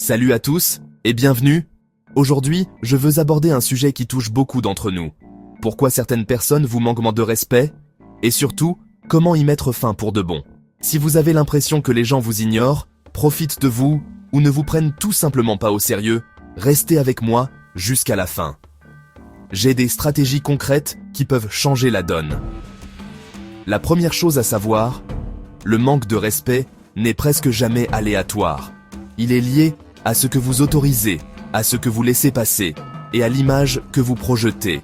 Salut à tous et bienvenue. Aujourd'hui, je veux aborder un sujet qui touche beaucoup d'entre nous. Pourquoi certaines personnes vous manquent de respect? Et surtout, comment y mettre fin pour de bon? Si vous avez l'impression que les gens vous ignorent, profitent de vous ou ne vous prennent tout simplement pas au sérieux, restez avec moi jusqu'à la fin. J'ai des stratégies concrètes qui peuvent changer la donne. La première chose à savoir, le manque de respect n'est presque jamais aléatoire. Il est lié à ce que vous autorisez, à ce que vous laissez passer et à l'image que vous projetez.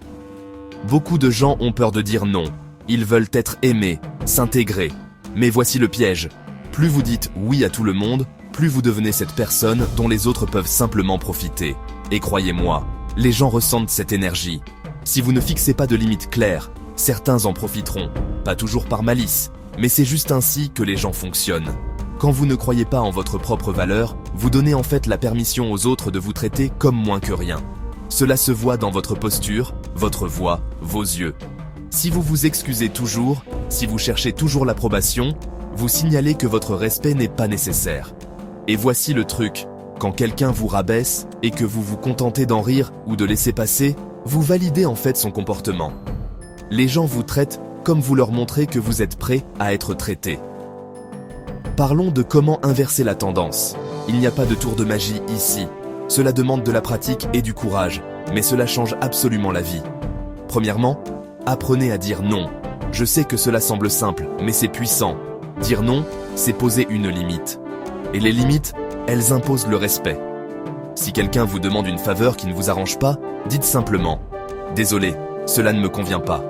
Beaucoup de gens ont peur de dire non. Ils veulent être aimés, s'intégrer. Mais voici le piège. Plus vous dites oui à tout le monde, plus vous devenez cette personne dont les autres peuvent simplement profiter. Et croyez-moi, les gens ressentent cette énergie. Si vous ne fixez pas de limites claires, certains en profiteront. Pas toujours par malice, mais c'est juste ainsi que les gens fonctionnent. Quand vous ne croyez pas en votre propre valeur, vous donnez en fait la permission aux autres de vous traiter comme moins que rien. Cela se voit dans votre posture, votre voix, vos yeux. Si vous vous excusez toujours, si vous cherchez toujours l'approbation, vous signalez que votre respect n'est pas nécessaire. Et voici le truc, quand quelqu'un vous rabaisse et que vous vous contentez d'en rire ou de laisser passer, vous validez en fait son comportement. Les gens vous traitent comme vous leur montrez que vous êtes prêt à être traité. Parlons de comment inverser la tendance. Il n'y a pas de tour de magie ici. Cela demande de la pratique et du courage, mais cela change absolument la vie. Premièrement, apprenez à dire non. Je sais que cela semble simple, mais c'est puissant. Dire non, c'est poser une limite. Et les limites, elles imposent le respect. Si quelqu'un vous demande une faveur qui ne vous arrange pas, dites simplement « Désolé, cela ne me convient pas ».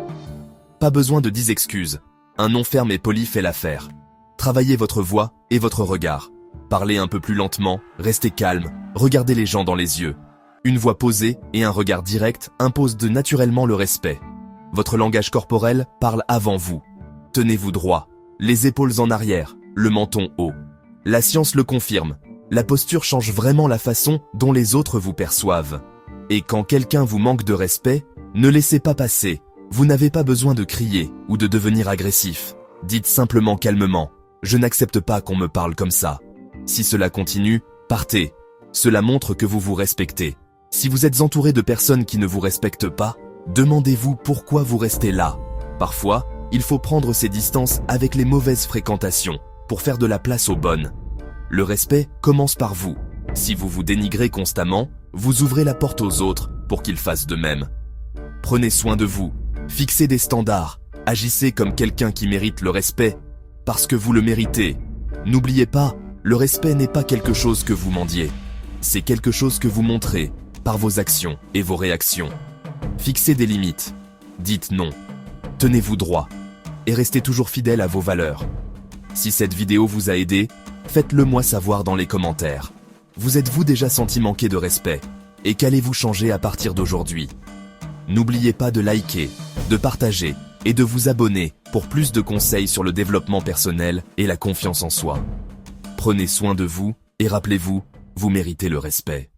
Pas besoin de 10 excuses. Un non ferme et poli fait l'affaire. Travaillez votre voix et votre regard. Parlez un peu plus lentement, restez calme, regardez les gens dans les yeux. Une voix posée et un regard direct imposent naturellement le respect. Votre langage corporel parle avant vous. Tenez-vous droit, les épaules en arrière, le menton haut. La science le confirme, la posture change vraiment la façon dont les autres vous perçoivent. Et quand quelqu'un vous manque de respect, ne laissez pas passer. Vous n'avez pas besoin de crier ou de devenir agressif. Dites simplement calmement. Je n'accepte pas qu'on me parle comme ça. Si cela continue, partez. Cela montre que vous vous respectez. Si vous êtes entouré de personnes qui ne vous respectent pas, demandez-vous pourquoi vous restez là. Parfois, il faut prendre ses distances avec les mauvaises fréquentations pour faire de la place aux bonnes. Le respect commence par vous. Si vous vous dénigrez constamment, vous ouvrez la porte aux autres pour qu'ils fassent de même. Prenez soin de vous. Fixez des standards. Agissez comme quelqu'un qui mérite le respect. Parce que vous le méritez. N'oubliez pas, le respect n'est pas quelque chose que vous mendiez. C'est quelque chose que vous montrez par vos actions et vos réactions. Fixez des limites. Dites non. Tenez-vous droit. Et restez toujours fidèle à vos valeurs. Si cette vidéo vous a aidé, faites-le moi savoir dans les commentaires. Vous êtes-vous déjà senti manquer de respect? Et qu'allez-vous changer à partir d'aujourd'hui? N'oubliez pas de liker, de partager et de vous abonner pour plus de conseils sur le développement personnel et la confiance en soi. Prenez soin de vous et rappelez-vous, vous méritez le respect.